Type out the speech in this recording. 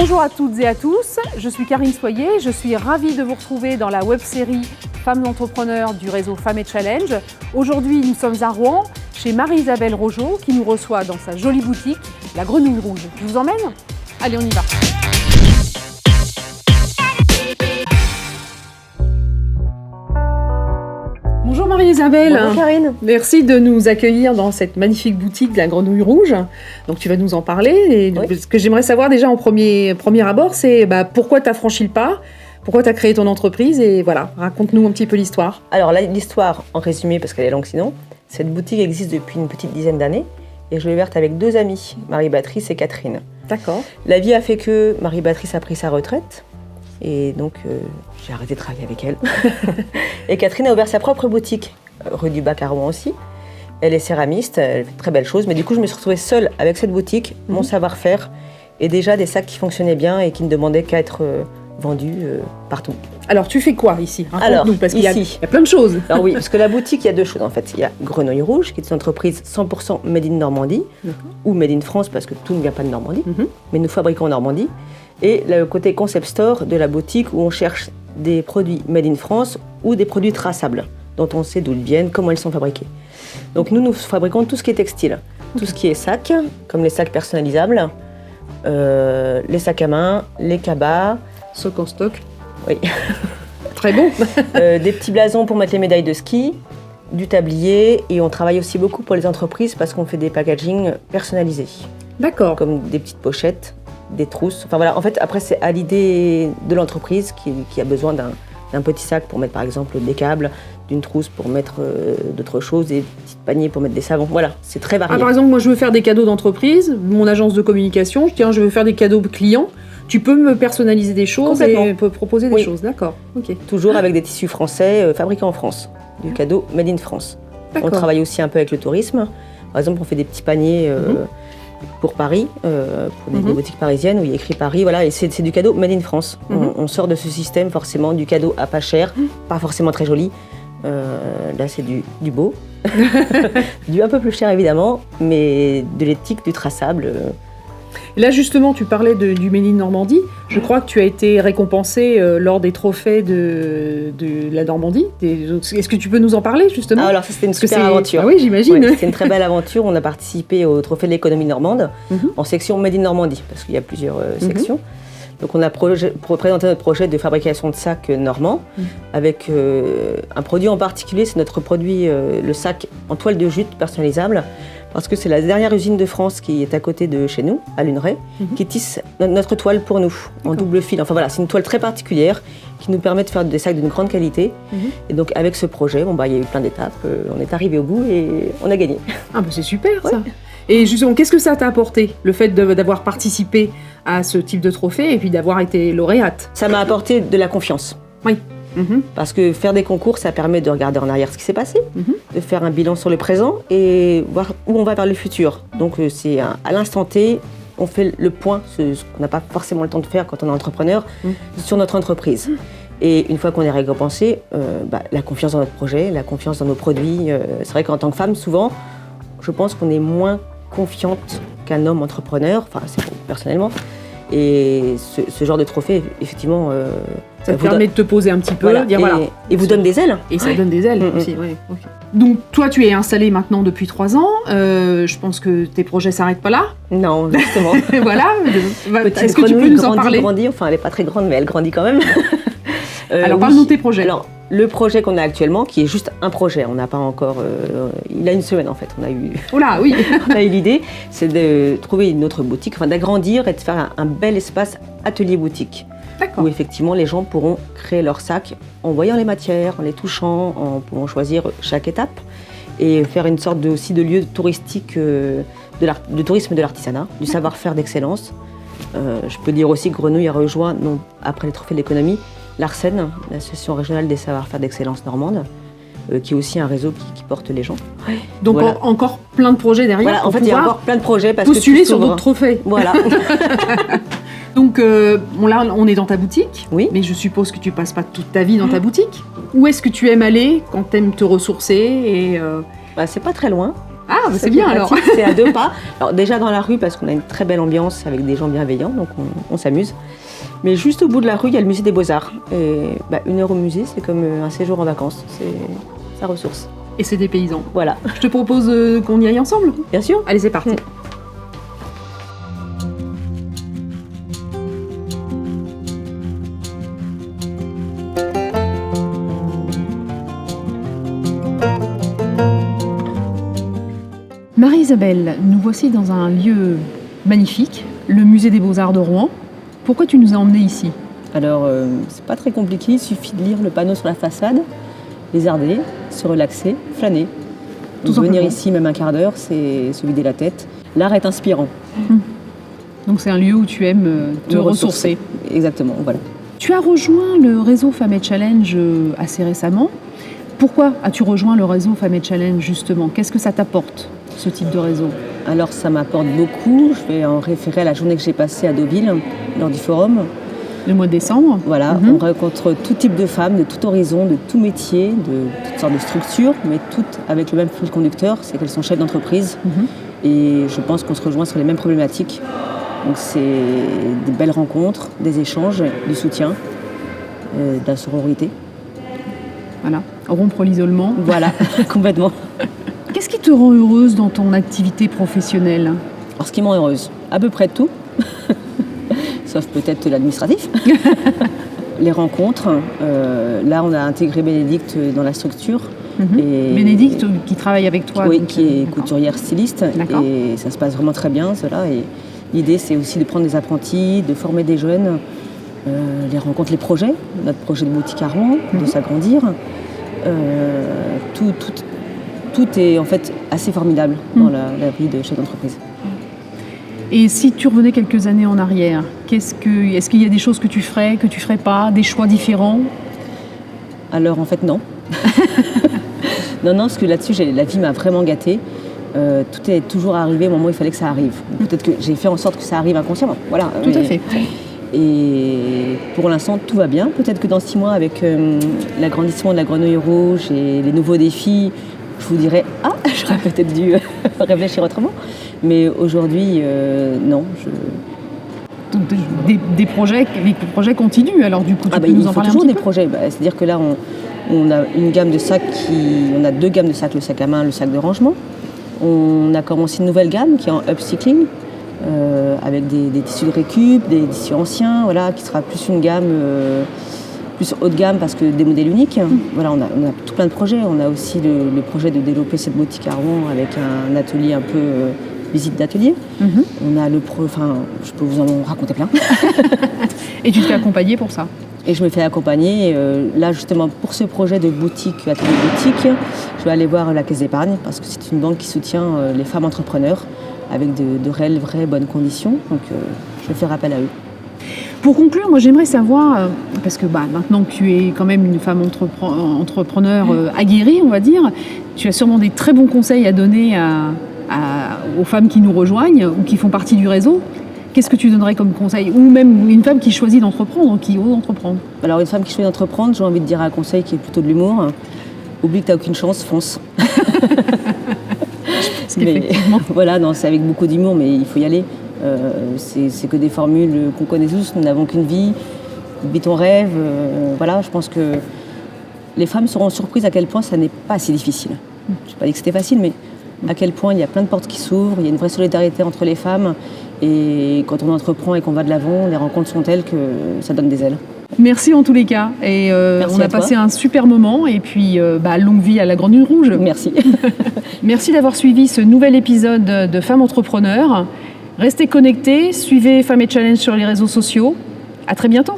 Bonjour à toutes et à tous, je suis Karine Soyer, je suis ravie de vous retrouver dans la web-série Femmes entrepreneurs du réseau Femmes et Challenge. Aujourd'hui, nous sommes à Rouen, chez Marie-Isabelle Rogeau, qui nous reçoit dans sa jolie boutique, la Grenouille Rouge. Je vous emmène ? Allez, on y va. Bonjour Marie-Isabelle. Bonjour Karine. Merci de nous accueillir dans cette magnifique boutique de la Grenouille Rouge. Donc tu vas nous en parler. Et Oui. ce que j'aimerais savoir déjà en premier abord, c'est pourquoi tu as franchi le pas, pourquoi tu as créé ton entreprise et voilà, raconte-nous un petit peu l'histoire. Alors là, l'histoire, en résumé, parce qu'elle est longue sinon, cette boutique existe depuis une petite dizaine d'années et je l'ai ouverte avec 2 amies, Marie-Béatrice et Catherine. D'accord. La vie a fait que Marie-Béatrice a pris sa retraite et donc j'ai arrêté de travailler avec elle. Et Catherine a ouvert sa propre boutique, rue du Bac à Rouen aussi. Elle est céramiste, elle fait de très belles choses, mais du coup je me suis retrouvée seule avec cette boutique, mon savoir-faire et déjà des sacs qui fonctionnaient bien et qui ne demandaient qu'à être vendus partout. Alors tu fais quoi ici ? Alors, Raconte-nous, parce qu'il y ici. a plein de choses. Alors oui, parce que la boutique, il y a 2 choses en fait. Il y a Grenouille Rouge, qui est une entreprise 100% made in Normandie, ou made in France, parce que tout ne vient pas de Normandie, mais nous fabriquons en Normandie. Et le côté concept store de la boutique, où on cherche des produits made in France ou des produits traçables, dont on sait d'où ils viennent, comment ils sont fabriqués. Donc nous fabriquons tout ce qui est textile, tout ce qui est sac, comme les sacs personnalisables, les sacs à main, les cabas, Stock en stock. oui. Très bon. Des petits blasons pour mettre les médailles de ski, du tablier, et on travaille aussi beaucoup pour les entreprises parce qu'on fait des packaging personnalisés, D'accord. comme des petites pochettes, des trousses. Enfin voilà, en fait, après, c'est à l'idée de l'entreprise qui a besoin d'un petit sac pour mettre par exemple des câbles, d'une trousse pour mettre d'autres choses, des petits paniers pour mettre des savons. Voilà, c'est très varié. Par exemple, moi je veux faire des cadeaux d'entreprise, mon agence de communication, je veux faire des cadeaux clients. Tu peux me personnaliser des choses et proposer des choses, d'accord. Ok. Toujours avec des tissus français fabriqués en France, du cadeau made in France. D'accord. On travaille aussi un peu avec le tourisme. Par exemple, on fait des petits paniers pour Paris, pour des boutiques parisiennes où il y a écrit Paris, voilà, et c'est du cadeau made in France. On sort de ce système forcément du cadeau à pas cher, pas forcément très joli. Là, c'est du beau, du un peu plus cher évidemment, mais de l'éthique, du traçable. Et là, justement, tu parlais du Made in Normandie. Je crois que tu as été récompensée lors des trophées de la Normandie. Est-ce que tu peux nous en parler, justement ? Alors ça, c'était une super aventure. Ah oui, j'imagine. Ouais, c'est une très belle aventure. On a participé au trophée de l'économie normande en section Made in Normandie, parce qu'il y a plusieurs sections. Donc on a présenté notre projet de fabrication de sacs normands avec un produit en particulier, c'est notre produit, le sac en toile de jute personnalisable, parce que c'est la dernière usine de France qui est à côté de chez nous, à Luneray, qui tisse notre toile pour nous, en double fil. Enfin voilà, c'est une toile très particulière qui nous permet de faire des sacs d'une grande qualité. Et donc avec ce projet, il y a eu plein d'étapes, on est arrivé au bout et on a gagné. Ah c'est super ça. Et justement, qu'est-ce que ça t'a apporté, le fait d'avoir participé à ce type de trophée et puis d'avoir été lauréate ? Ça m'a apporté de la confiance. Oui. Parce que faire des concours, ça permet de regarder en arrière ce qui s'est passé, de faire un bilan sur le présent et voir où on va vers le futur. Donc c'est à l'instant T, on fait le point, ce qu'on n'a pas forcément le temps de faire quand on est entrepreneur, sur notre entreprise. Et une fois qu'on est récompensé, la confiance dans notre projet, la confiance dans nos produits. C'est vrai qu'en tant que femme, souvent, je pense qu'on est moins confiante qu'un homme entrepreneur, enfin c'est personnellement. Et ce genre de trophée, effectivement... ça te permet de te poser un petit peu, et vous donne des ailes. Et ça donne des ailes aussi, oui. Okay. Donc toi, tu es installée maintenant depuis 3 ans. Je pense que tes projets ne s'arrêtent pas là. Non, justement. Voilà. Est-ce que tu peux nous en parler ? Grandit, enfin elle n'est pas très grande, mais elle grandit quand même. Alors parle-nous de tes projets. Alors, le projet qu'on a actuellement, qui est juste un projet, on n'a pas encore... il a une semaine en fait, on a eu... Oula, oui. On a eu l'idée, c'est de trouver une autre boutique, enfin d'agrandir et de faire un bel espace atelier-boutique. D'accord. Où effectivement les gens pourront créer leurs sacs en voyant les matières, en les touchant, en pouvant choisir chaque étape et faire une sorte aussi de lieu touristique de tourisme de l'artisanat, du savoir-faire d'excellence. Je peux dire aussi que Grenouille a rejoint, après les trophées de l'économie, l'ARSEN, l'Association régionale des savoir-faire d'excellence normande, qui est aussi un réseau qui porte les gens. Donc voilà. Encore plein de projets derrière. Voilà, en fait, il y a encore plein de projets parce postuler sur d'autres trophées. Voilà. Donc là, on est dans ta boutique, oui. Mais je suppose que tu passes pas toute ta vie dans ta boutique. Où est-ce que tu aimes aller quand tu aimes te ressourcer et c'est pas très loin. Ah, c'est bien alors. C'est à 2 pas. Alors déjà dans la rue, parce qu'on a une très belle ambiance avec des gens bienveillants, donc on s'amuse. Mais juste au bout de la rue, il y a le musée des Beaux-Arts. Et 1 heure au musée, c'est comme un séjour en vacances. Ça ressource. Et c'est des paysans. Voilà. Je te propose qu'on y aille ensemble. Bien sûr. Allez, c'est parti. Marie-Isabelle, nous voici dans un lieu magnifique, le musée des Beaux-Arts de Rouen. Pourquoi tu nous as emmenés ici? Alors, c'est pas très compliqué, il suffit de lire le panneau sur la façade, lézarder, se relaxer, flâner. Donc, venir ici, même un quart d'heure, c'est se vider la tête. L'art est inspirant. Donc c'est un lieu où tu aimes te ressourcer. Exactement, voilà. Tu as rejoint le réseau Femmes et Challenge assez récemment. Pourquoi as-tu rejoint le réseau Femmes et Challenge justement? Qu'est-ce que ça t'apporte, ce type de réseau? Alors ça m'apporte beaucoup. Je vais en référer à la journée que j'ai passée à Deauville, lors du forum. Le mois de décembre. Voilà, on rencontre tout type de femmes, de tout horizon, de tout métier, de toutes sortes de structures, mais toutes avec le même fil conducteur, c'est qu'elles sont chefs d'entreprise. Et je pense qu'on se rejoint sur les mêmes problématiques. Donc c'est des belles rencontres, des échanges, du soutien, de la sororité. Voilà, rompre l'isolement. Voilà, complètement. Qu'est-ce qui te rend heureuse dans ton activité professionnelle? Alors ce qui me rend heureuse, à peu près tout, sauf peut-être l'administratif. Les rencontres, là on a intégré Bénédicte dans la structure. Et Bénédicte qui travaille avec toi? Oui, qui est couturière styliste. Et ça se passe vraiment très bien cela. Et l'idée c'est aussi de prendre des apprentis, de former des jeunes, les rencontres, les projets, notre projet de boutique à Rouen, de s'agrandir. Tout est en fait assez formidable dans la vie de chef d'entreprise. Et si tu revenais quelques années en arrière, est-ce qu'il y a des choses que tu ferais pas, des choix différents? Alors en fait non. non, parce que là-dessus la vie m'a vraiment gâtée. Tout est toujours arrivé au moment où il fallait que ça arrive. Peut-être que j'ai fait en sorte que ça arrive inconsciemment. Voilà. Tout à fait. Et pour l'instant, tout va bien. Peut-être que dans 6 mois, avec l'agrandissement de la Grenouille Rouge et les nouveaux défis, je vous dirais « Ah, j'aurais peut-être dû réfléchir autrement ». Mais aujourd'hui, non. Donc les projets continuent, alors du coup, tu peux nous en parler un petit peu ? Il faut toujours des projets. C'est-à-dire que là, on a une gamme de sacs on a 2 gammes de sacs, le sac à main, le sac de rangement. On a commencé une nouvelle gamme qui est en upcycling, avec des tissus de récup, des tissus anciens, voilà, qui sera plus une gamme plus haut de gamme parce que des modèles uniques. Voilà, on a tout plein de projets. On a aussi le projet de développer cette boutique à Rouen avec un atelier un peu visite d'atelier. On a je peux vous en raconter plein. Et tu te fais accompagner pour ça? Et je me fais accompagner. Là, justement, pour ce projet de boutique, atelier boutique, je vais aller voir la Caisse d'épargne parce que c'est une banque qui soutient les femmes entrepreneurs avec de réelles, vraies, bonnes conditions. Donc, je vais faire appel à eux. Pour conclure, moi, j'aimerais savoir, parce que maintenant que tu es quand même une femme entrepreneur aguerrie, on va dire, tu as sûrement des très bons conseils à donner aux femmes qui nous rejoignent ou qui font partie du réseau. Qu'est-ce que tu donnerais comme conseil? Ou même une femme qui choisit d'entreprendre, qui ose entreprendre? Alors, une femme qui choisit d'entreprendre, j'ai envie de dire un conseil qui est plutôt de l'humour. Oublie que tu n'as aucune chance, fonce. Voilà, c'est avec beaucoup d'humour, mais il faut y aller. C'est que des formules qu'on connaît tous, nous n'avons qu'une vie, vis ton rêve. Voilà, je pense que les femmes seront surprises à quel point ça n'est pas si difficile. Je n'ai pas dit que c'était facile, mais à quel point il y a plein de portes qui s'ouvrent, il y a une vraie solidarité entre les femmes. Et quand on entreprend et qu'on va de l'avant, les rencontres sont telles que ça donne des ailes. Merci en tous les cas. Et on a passé un super moment. Et puis, longue vie à la Grenouille Rouge. Merci. Merci d'avoir suivi ce nouvel épisode de Femmes Entrepreneurs. Restez connectés, suivez Femmes et Challenge sur les réseaux sociaux. À très bientôt.